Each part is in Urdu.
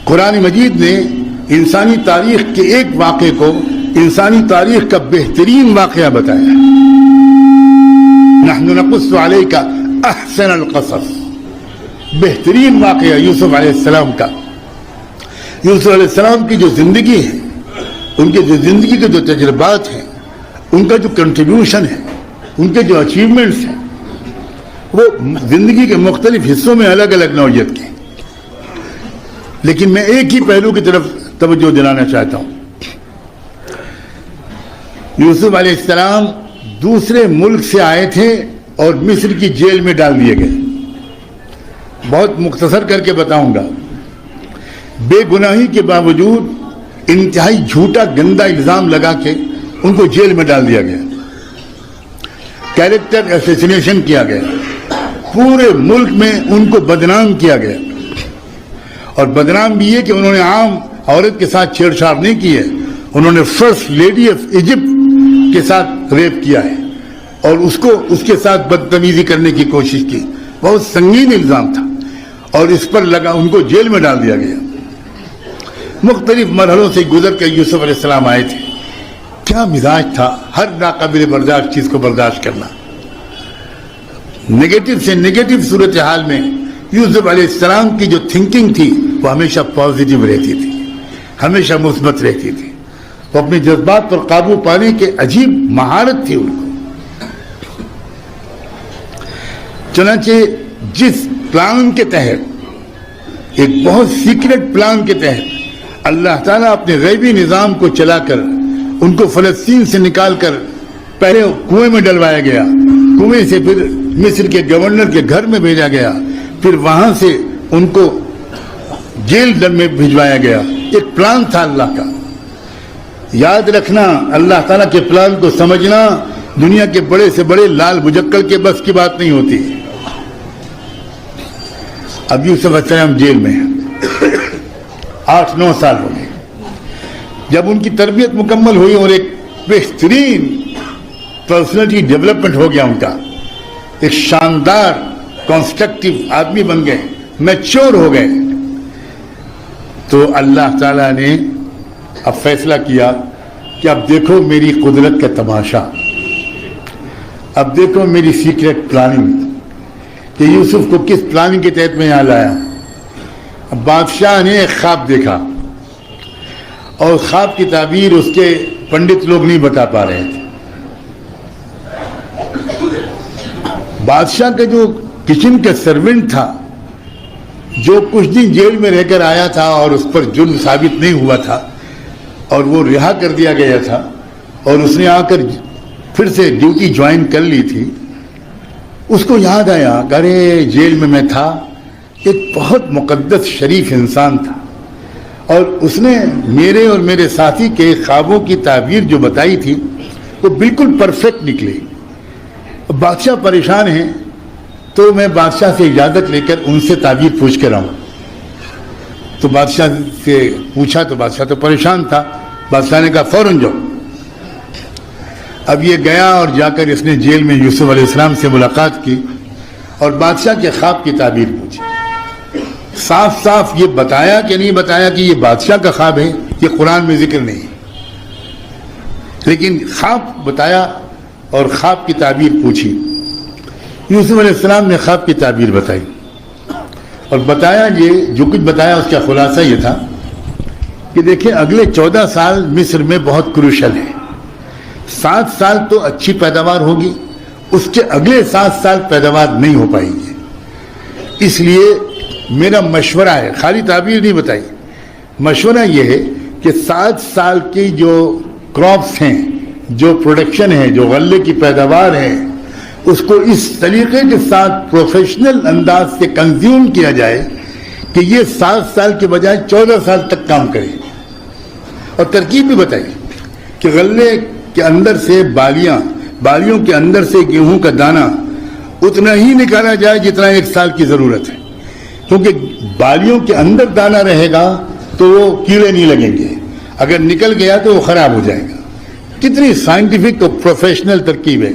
قرآن مجید نے انسانی تاریخ کے ایک واقعے کو انسانی تاریخ کا بہترین واقعہ بتایا ہے. نحن نقص علیک احسن القصص، بہترین واقعہ یوسف علیہ السلام کا. یوسف علیہ السلام کی جو زندگی ہے، ان کے جو زندگی کے جو تجربات ہیں، ان کا جو کنٹریبیوشن ہے، ان کے جو اچیومنٹس ہیں، وہ زندگی کے مختلف حصوں میں الگ الگ نوعیت کے. لیکن میں ایک ہی پہلو کی طرف توجہ دلانا چاہتا ہوں. یوسف علیہ السلام دوسرے ملک سے آئے تھے اور مصر کی جیل میں ڈال دیے گئے. بہت مختصر کر کے بتاؤں گا. بے گناہی کے باوجود انتہائی جھوٹا گندا الزام لگا کے ان کو جیل میں ڈال دیا گیا. کیریکٹر اسیسینیشن کیا گیا. پورے ملک میں ان کو بدنام کیا گیا. اور بدنام بھی یہ کہ انہوں نے عام عورت کے ساتھ چھیڑ چھاڑ نہیں کی ہے، انہوں نے فرسٹ لیڈی آف ایجپٹ کے ساتھ ریپ کیا ہے اور اس کے ساتھ بدتمیزی کرنے کی کوشش کی. بہت سنگین الزام تھا اور اس پر لگا ان کو جیل میں ڈال دیا گیا. مختلف مرحلوں سے گزر کر یوسف علیہ السلام آئے تھے. کیا مزاج تھا، ہر ناقابل برداشت چیز کو برداشت کرنا. نگیٹو سے نگیٹو صورتحال میں یوسف علیہ السلام کی جو تھنکنگ تھی وہ ہمیشہ پازیٹیو رہتی تھی، ہمیشہ مثبت رہتی تھی. وہ اپنے جذبات پر قابو پانے کے عجیب مہارت تھی ان کو. چنانچہ جس پلان کے تحت، ایک بہت سیکرٹ پلان کے تحت اللہ تعالیٰ اپنے غیبی نظام کو چلا کر ان کو فلسطین سے نکال کر پہلے کنویں میں ڈلوایا گیا، کنویں سے پھر مصر کے گورنر کے گھر میں بھیجا گیا، پھر وہاں سے ان کو جیل میں بھجوایا گیا. ایک پلان تھا اللہ کا. یاد رکھنا، اللہ تعالیٰ کے پلان کو سمجھنا دنیا کے بڑے سے بڑے لال مجکڑ کے بس کی بات نہیں ہوتی. اب یوسف علیہ السلام جیل میں ہیں، 8-9 سال ہو گئے. جب ان کی تربیت مکمل ہوئی اور ایک بہترین پرسنالٹی ڈیولپمنٹ ہو گیا، ان کا ایک شاندار کنسٹرکٹیو آدمی بن گئے، میچور ہو گئے، تو اللہ تعالیٰ نے اب فیصلہ کیا کہ اب دیکھو میری قدرت کا تماشا، اب دیکھو میری سیکریٹ پلاننگ کہ یوسف کو کس پلاننگ کے تحت میں یہاں لایا. اب بادشاہ نے ایک خواب دیکھا اور خواب کی تعبیر اس کے پنڈت لوگ نہیں بتا پا رہے تھے. بادشاہ کا جو کچن کا سرونٹ تھا، جو کچھ دن جیل میں رہ کر آیا تھا اور اس پر جرم ثابت نہیں ہوا تھا اور وہ رہا کر دیا گیا تھا اور اس نے آ کر پھر سے ڈیوٹی جوائن کر لی تھی، اس کو یاد آیا کہ ارے جیل میں میں تھا، ایک بہت مقدس شریف انسان تھا اور اس نے میرے اور میرے ساتھی کے خوابوں کی تعبیر جو بتائی تھی وہ بالکل پرفیکٹ نکلی. بادشاہ پریشان ہیں تو میں بادشاہ سے اجازت لے کر ان سے تعبیر پوچھ کر آؤں. تو بادشاہ سے پوچھا تو بادشاہ تو پریشان تھا. بادشاہ نے کہا فوراً جاؤ. اب یہ گیا اور جا کر اس نے جیل میں یوسف علیہ السلام سے ملاقات کی اور بادشاہ کے خواب کی تعبیر پوچھی. صاف صاف یہ بتایا کہ نہیں بتایا کہ یہ بادشاہ کا خواب ہے، یہ قرآن میں ذکر نہیں، لیکن خواب بتایا اور خواب کی تعبیر پوچھی. یوسف علیہ السلام نے خواب کی تعبیر بتائی اور بتایا یہ جو کچھ بتایا اس کا خلاصہ یہ تھا کہ دیکھیں اگلے 14 سال مصر میں بہت کروشل ہے. 7 سال تو اچھی پیداوار ہوگی، اس کے اگلے 7 سال پیداوار نہیں ہو پائے گی. اس لیے میرا مشورہ ہے، خالی تعبیر نہیں بتائی، مشورہ یہ ہے کہ 7 سال کی جو کراپس ہیں، جو پروڈکشن ہے، جو غلے کی پیداوار ہے، اس کو اس طریقے کے ساتھ پروفیشنل انداز سے کنزیوم کیا جائے کہ یہ 7 سال کے بجائے 14 سال تک کام کرے. اور ترکیب بھی بتائی کہ غلے کے اندر سے بالیوں کے اندر سے گیہوں کا دانہ اتنا ہی نکالا جائے جتنا 1 سال کی ضرورت ہے، کیونکہ بالیوں کے اندر دانہ رہے گا تو وہ کیڑے نہیں لگیں گے، اگر نکل گیا تو وہ خراب ہو جائے گا. کتنی سائنٹیفک اور پروفیشنل ترکیب ہے.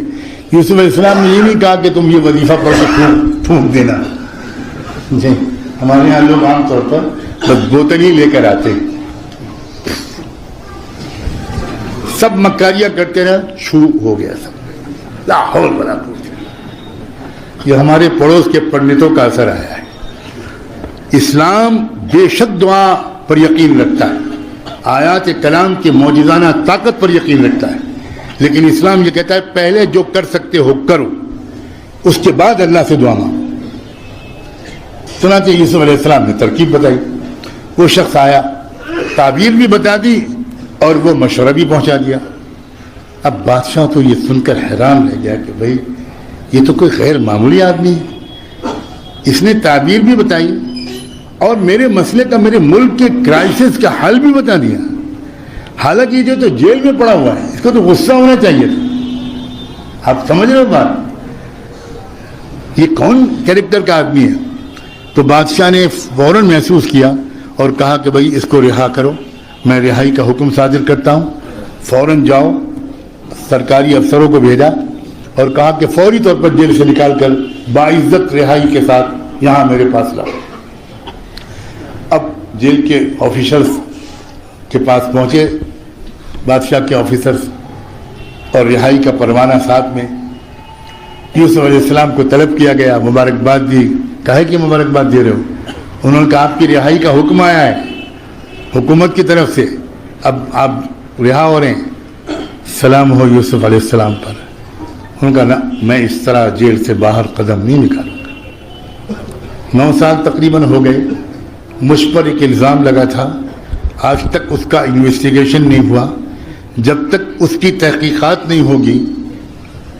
یوسف علیہ السلام نے یہ نہیں کہا کہ تم یہ وظیفہ پڑھ کے پھونک دینا. جی ہمارے یہاں لوگ عام طور پر بس بوتل ہی لے کر آتے ہیں. سب مکاریاں کرتے رہے, شروع ہو گیا سب. لا حول ولا قوت. یہ ہمارے پڑوس کے پنڈتوں کا اثر آیا ہے. اسلام بے شک دعا پر یقین رکھتا ہے, آیات کلام کی معجزانہ طاقت پر یقین رکھتا ہے, لیکن اسلام یہ کہتا ہے پہلے جو کر سکتے ہو کرو, اس کے بعد اللہ سے دعا مانگو. چنانچہ یوسف علیہ السلام نے ترکیب بتائی. وہ شخص آیا, تعبیر بھی بتا دی اور وہ مشورہ بھی پہنچا دیا. اب بادشاہ تو یہ سن کر حیران رہ گیا کہ بھائی یہ تو کوئی غیر معمولی آدمی ہے, اس نے تعبیر بھی بتائی اور میرے مسئلے کا, میرے ملک کے کرائسس کا حل بھی بتا دیا. حالانکہ یہ جو تو جیل میں پڑا ہوا ہے, اس کو تو غصہ ہونا چاہیے تھا. آپ سمجھ رہے ہو بات, یہ کون کیریکٹر کا آدمی ہے؟ تو بادشاہ نے فوراً محسوس کیا اور کہا کہ بھائی اس کو رہا کرو, میں رہائی کا حکم صادر کرتا ہوں. فوراً جاؤ. سرکاری افسروں کو بھیجا اور کہا کہ فوری طور پر جیل سے نکال کر باعزت رہائی کے ساتھ یہاں میرے پاس لاؤ. اب جیل کے آفیسرز کے پاس پہنچے, بادشاہ کے آفیسرز, اور رہائی کا پروانہ ساتھ میں. یوسف علیہ السلام کو طلب کیا گیا, مبارکباد دی. کہے کہ مبارکباد دے رہے ہو؟ انہوں نے کہا آپ کی رہائی کا حکم آیا ہے حکومت کی طرف سے, اب آپ رہا ہو رہے ہیں. سلام ہو یوسف علیہ السلام پر. انہوں نے کہا نا, میں اس طرح جیل سے باہر قدم نہیں نکالوں گا. 9 سال تقریباً ہو گئے, مجھ پر ایک الزام لگا تھا, آج تک اس کا انویسٹیگیشن نہیں ہوا. جب تک اس کی تحقیقات نہیں ہوگی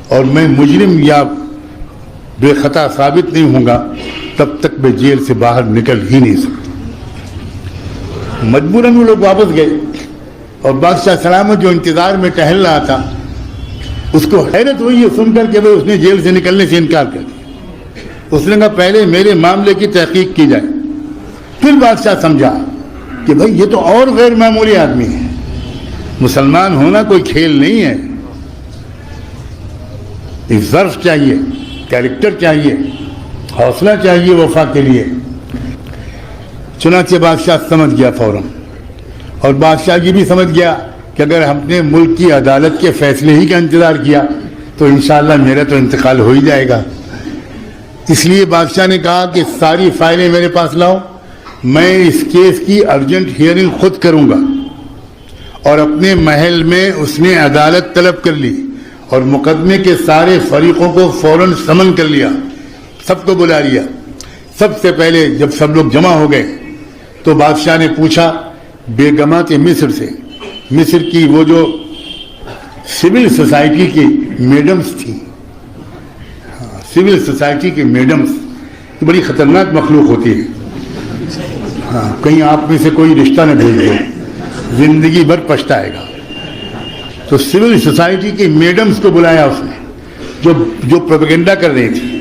اور میں مجرم یا بے خطا ثابت نہیں ہوں گا, تب تک میں جیل سے باہر نکل ہی نہیں سکتا. مجبوراً وہ لوگ واپس گئے اور بادشاہ سلامت جو انتظار میں ٹہل رہا تھا, اس کو حیرت ہوئی یہ سن کر کہ اس نے جیل سے نکلنے سے انکار کر دیا. اس نے کہا پہلے میرے معاملے کی تحقیق کی جائے. پھر بادشاہ سمجھا کہ بھائی یہ تو اور غیر معمولی آدمی ہے, مسلمان ہونا کوئی کھیل نہیں ہے. ایک ظرف چاہیے, کیریکٹر چاہیے, حوصلہ چاہیے وفا کے لیے. چنانچہ بادشاہ سمجھ گیا فوراً, اور بادشاہ یہ بھی سمجھ گیا کہ اگر ہم نے ملک کی عدالت کے فیصلے ہی کا انتظار کیا تو انشاءاللہ میرا تو انتقال ہو ہی جائے گا. اس لیے بادشاہ نے کہا کہ ساری فائلیں میرے پاس لاؤ, میں اس کیس کی ارجنٹ ہیئرنگ خود کروں گا. اور اپنے محل میں اس نے عدالت طلب کر لی اور مقدمے کے سارے فریقوں کو فوراً سمن کر لیا, سب کو بلا لیا. سب سے پہلے جب سب لوگ جمع ہو گئے تو بادشاہ نے پوچھا بیگمات مصر سے, مصر کی وہ جو سول سوسائٹی کی میڈمز تھیں, سول سوسائٹی کی میڈمز بڑی خطرناک مخلوق ہوتی ہے. ہاں, کہیں آپ میں سے کوئی رشتہ نہ بھیج دے, زندگی بھر پچھتائے گا. تو سول سوسائٹی کی میڈمز کو بلایا اس نے, جو پروپیگنڈا کر رہی تھی.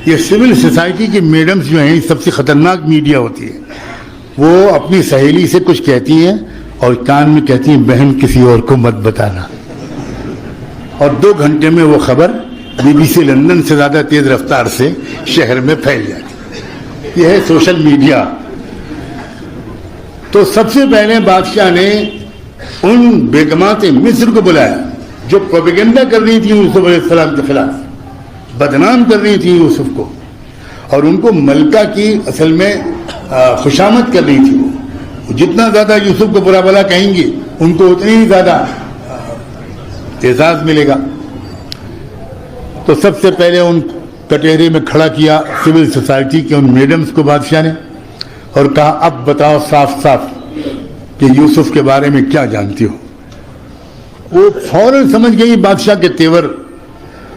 یہ سول سوسائٹی کی میڈمز جو ہیں سب سے خطرناک میڈیا ہوتی ہے. وہ اپنی سہیلی سے کچھ کہتی ہیں اور کان میں کہتی ہیں بہن کسی اور کو مت بتانا, اور 2 گھنٹے میں وہ خبر BBC لندن سے زیادہ تیز رفتار سے شہر میں پھیل جاتی. یہ ہے سوشل میڈیا. تو سب سے پہلے بادشاہ نے ان بیگمات مصر کو بلایا جو پروپیگنڈا کر رہی تھی یوسف علیہ السلام کے خلاف, بدنام کر رہی تھی یوسف کو, اور ان کو ملکہ کی اصل میں خوشامد کر رہی تھی. وہ جتنا زیادہ یوسف کو برا بلا کہیں گی ان کو اتنی ہی زیادہ اعزاز ملے گا. تو سب سے پہلے ان کٹہرے میں کھڑا کیا سول سوسائٹی کے ان میڈمز کو بادشاہ نے, اور کہا اب بتاؤ صاف صاف کہ یوسف کے بارے میں کیا جانتی ہو. وہ فوراً سمجھ گئی بادشاہ کے تیور,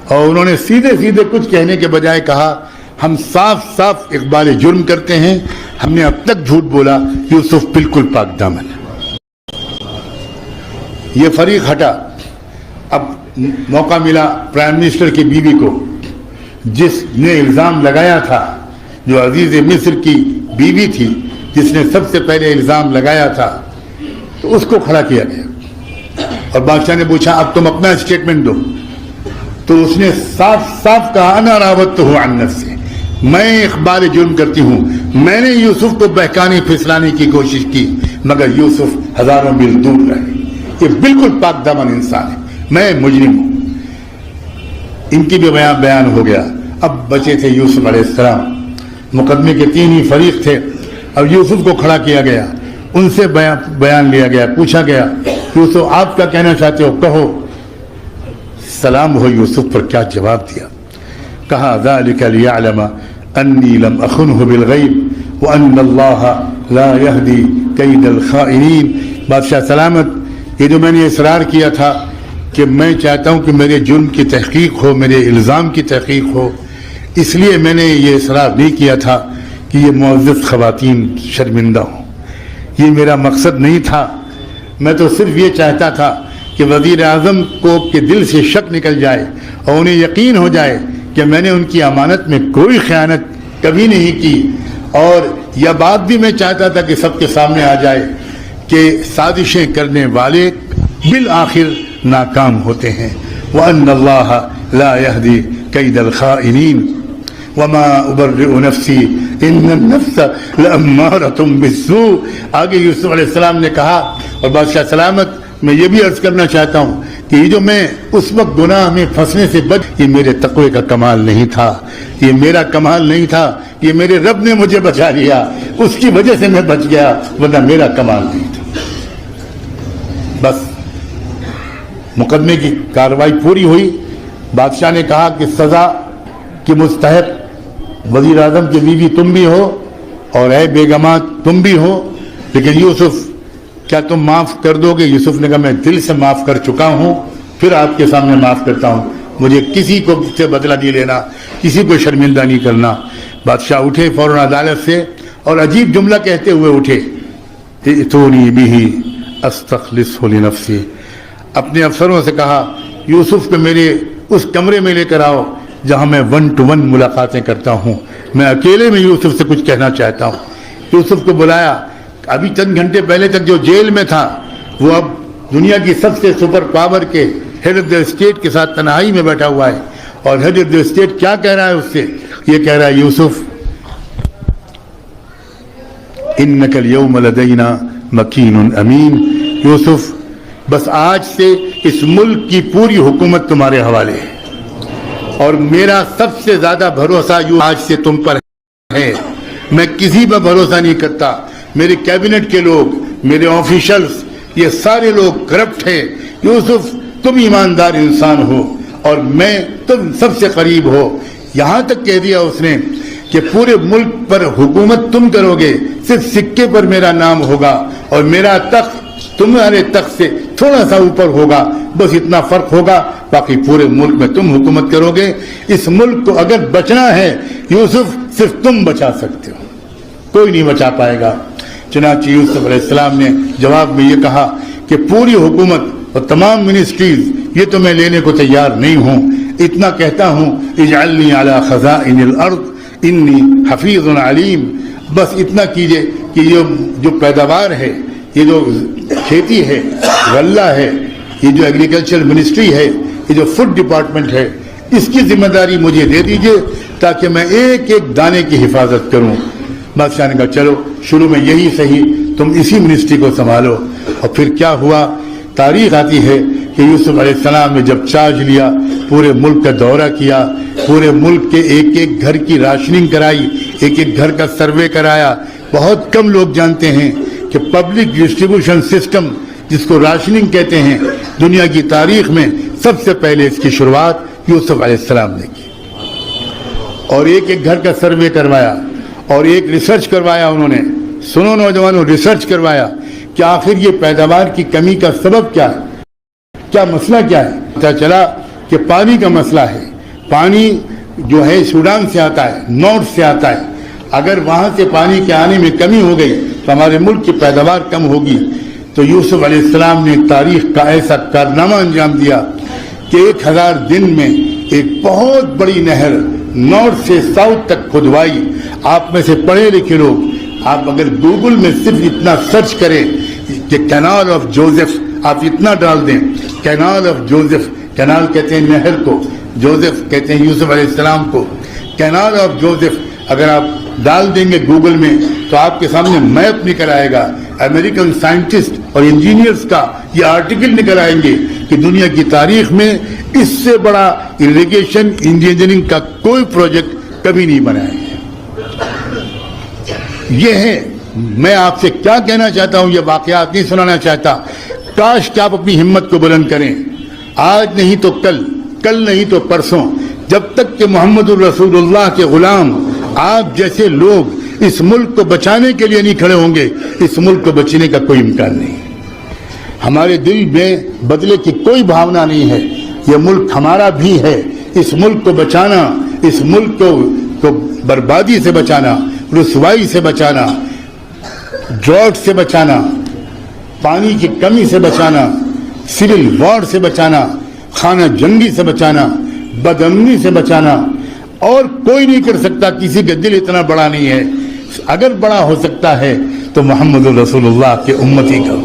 اور انہوں نے سیدھے سیدھے کچھ کہنے کے بجائے کہا ہم صاف صاف اقبال جرم کرتے ہیں, ہم نے اب تک جھوٹ بولا, یوسف بالکل پاک دامن ہے. یہ فریق ہٹا. اب موقع ملا پرائم منسٹر کی بیوی کو, جس نے الزام لگایا تھا, جو عزیز مصر کی بیوی تھی جس نے سب سے پہلے الزام لگایا تھا, تو اس کو کھڑا کیا گیا. اور بادشاہ نے پوچھا اب تم اپنا اسٹیٹمنٹ دو. تو اس نے صاف صاف کہا انا راودتہ عن نفسہ, میں اخبار جرم کرتی ہوں. میں نے یوسف کو بہکانے پھسلانے کی کوشش کی مگر یوسف ہزاروں میل دور رہے. یہ بالکل پاک دامن انسان ہے. میں مجرم ہوں. ان کی بھی بیان ہو گیا. اب بچے تھے یوسف علیہ السلام. مقدمے کے 3 ہی فریق تھے. اب یوسف کو کھڑا کیا گیا, ان سے بیان لیا گیا. پوچھا گیا یوسف آپ کیا کہنا چاہتے ہو, کہو. سلام ہو یوسف پر کیا جواب دیا. کہا ذلك ليعلم انی لم اخنه بالغیب وان اللہ لا يهدی کید الخائنین. بادشاہ سلامت, یہ جو میں نے اصرار کیا تھا کہ میں چاہتا ہوں کہ میرے جرم کی تحقیق ہو, میرے الزام کی تحقیق ہو, اس لیے میں نے یہ اصرار نہیں کیا تھا کہ یہ معزز خواتین شرمندہ ہوں. یہ میرا مقصد نہیں تھا. میں تو صرف یہ چاہتا تھا کہ وزیر اعظم کو کے دل سے شک نکل جائے اور انہیں یقین ہو جائے کہ میں نے ان کی امانت میں کوئی خیانت کبھی نہیں کی. اور یہ بات بھی میں چاہتا تھا کہ سب کے سامنے آ جائے کہ سازشیں کرنے والے بالآخر ناکام ہوتے ہیں. وَأَنَّ اللَّهَ لَا يَهْدِي كَيْدَ الْخَائِنِينَ وَمَا أُبَرِّئُ نَفْسِي إِنَّ النَّفْسَ لَأَمَّارَةٌ بِالسُّوءِ. آگے یوسف علیہ السلام نے کہا, اور بادشاہ سلامت میں یہ بھی عرض کرنا چاہتا ہوں کہ یہ جو میں اس وقت گناہ میں پھنسنے سے یہ میرے تقوی کا کمال نہیں تھا, یہ میرا کمال نہیں تھا, یہ میرے رب نے مجھے بچا لیا, اس کی وجہ سے میں بچ گیا, ورنہ میرا کمال نہیں تھا. بس مقدمے کی کارروائی پوری ہوئی. بادشاہ نے کہا کہ سزا کی مستحق وزیر اعظم کی بیوی تم بھی ہو اور اے بیگمات تم بھی ہو, لیکن یوسف کیا تم معاف کر دو گے؟ یوسف نے کہا میں دل سے معاف کر چکا ہوں, پھر آپ کے سامنے معاف کرتا ہوں. مجھے کسی کو سے بدلہ نہیں لینا, کسی کو شرمندہ نہیں کرنا. بادشاہ اٹھے فوراً عدالت سے اور عجیب جملہ کہتے ہوئے اٹھے, ائتونی بہ استخلصہ لنفسی. اپنے افسروں سے کہا یوسف کو میرے اس کمرے میں لے کر آؤ جہاں میں 1 to 1 ملاقاتیں کرتا ہوں. میں اکیلے میں یوسف سے کچھ کہنا چاہتا ہوں. یوسف کو بلایا. ابھی چند گھنٹے پہلے تک جو جیل میں تھا وہ اب دنیا کی سب سے سپر پاور کے ہیڈ آف دا اسٹیٹ کے ساتھ تنہائی میں بیٹھا ہوا ہے. اور ہیڈ آف دا اسٹیٹ کیا کہہ رہا ہے اس سے؟ یہ کہہ رہا ہے یوسف انک اليوم لدینا مکین امین. یوسف بس آج سے اس ملک کی پوری حکومت تمہارے حوالے ہے اور میرا سب سے زیادہ بھروسہ آج سے تم پر ہے. میں کسی پر بھروسہ نہیں کرتا. میرے کیبنٹ کے لوگ, میرے آفیشلز, یہ سارے لوگ کرپٹ ہیں. یوسف تم ایماندار انسان ہو اور میں تم سب سے قریب ہو. یہاں تک کہہ دیا اس نے کہ پورے ملک پر حکومت تم کرو گے, صرف سکے پر میرا نام ہوگا اور میرا تخت تمہارے تخت سے تھوڑا سا اوپر ہوگا, بس اتنا فرق ہوگا, باقی پورے ملک میں تم حکومت کرو گے. اس ملک کو اگر بچنا ہے یوسف صرف تم بچا سکتے ہو, کوئی نہیں بچا پائے گا. چنانچہ یوسف علیہ السلام نے جواب میں یہ کہا کہ پوری حکومت اور تمام منسٹریز یہ تو میں لینے کو تیار نہیں ہوں. اتنا کہتا ہوں اجعلنی علی خزائن الارض انی حفیظ علیم. بس اتنا کیجئے کہ یہ جو پیداوار ہے, یہ جو کھیتی ہے, غلہ ہے, یہ جو ایگریکلچر منسٹری ہے, یہ جو فوڈ ڈپارٹمنٹ ہے, اس کی ذمہ داری مجھے دے دیجئے تاکہ میں ایک ایک دانے کی حفاظت کروں. بادشاہ نے کہا چلو شروع میں یہی صحیح, تم اسی منسٹری کو سنبھالو. اور پھر کیا ہوا؟ تاریخ آتی ہے کہ یوسف علیہ السلام نے جب چارج لیا, پورے ملک کا دورہ کیا, پورے ملک کے ایک ایک گھر کی راشننگ کرائی, ایک ایک گھر کا سروے کرایا. بہت کم لوگ جانتے ہیں کہ پبلک ڈسٹریبیوشن سسٹم جس کو راشننگ کہتے ہیں, دنیا کی تاریخ میں سب سے پہلے اس کی شروعات یوسف علیہ السلام نے کی. اور ایک ایک گھر کا سروے کروایا اور ایک ریسرچ کروایا انہوں نے. سنو نوجوانوں, ریسرچ کروایا کہ آخر یہ پیداوار کی کمی کا سبب کیا ہے, کیا مسئلہ کیا ہے. پتہ چلا کہ پانی کا مسئلہ ہے. پانی جو ہے سوڈان سے آتا ہے, نارتھ سے آتا ہے. اگر وہاں سے پانی کے آنے میں کمی ہو گئی تو ہمارے ملک کی پیداوار کم ہوگی. تو یوسف علیہ السلام نے تاریخ کا ایسا کارنامہ انجام دیا کہ 1000 دن میں ایک بہت بڑی نہر نارتھ سے ساؤتھ تک کھدوائی. آپ میں سے پڑھے لکھے لوگ, آپ اگر گوگل میں صرف اتنا سرچ کریں کہ کینال آف جوزف, آپ اتنا ڈال دیں کینال آف جوزف, کینال کہتے ہیں نہر کو, جوزف کہتے ہیں یوسف علیہ السلام کو, کینال آف جوزف, اگر آپ ڈال دیں گے گوگل میں تو آپ کے سامنے میپ نکل آئے گا، امریکن سائنٹسٹ اور انجینئرز کا یہ آرٹیکل نکل آئیں گے کہ دنیا کی تاریخ میں اس سے بڑا اریگیشن انجینئرنگ کا کوئی پروجیکٹ کبھی نہیں بنا ہے۔ یہ ہے، میں آپ سے کیا کہنا چاہتا ہوں، یہ واقعات نہیں سنانا چاہتا، کاش کہ آپ اپنی ہمت کو بلند کریں، آج نہیں تو کل، کل نہیں تو پرسوں، جب تک کہ محمد الرسول اللہ کے غلام آپ جیسے لوگ اس ملک کو بچانے کے لیے نہیں کھڑے ہوں گے، اس ملک کو بچنے کا کوئی امکان نہیں۔ ہمارے دل میں بدلے کی کوئی بھاونا نہیں ہے، یہ ملک ہمارا بھی ہے، اس ملک کو بچانا، اس ملک کو بربادی سے بچانا، رسوائی سے بچانا، ڈراؤٹ سے بچانا، پانی کی کمی سے بچانا، سول وار سے بچانا، خانہ جنگی سے بچانا، بدامنی سے بچانا، اور کوئی نہیں کر سکتا، کسی کا دل اتنا بڑا نہیں ہے، اگر بڑا ہو سکتا ہے تو محمد رسول اللہ کے امتی کا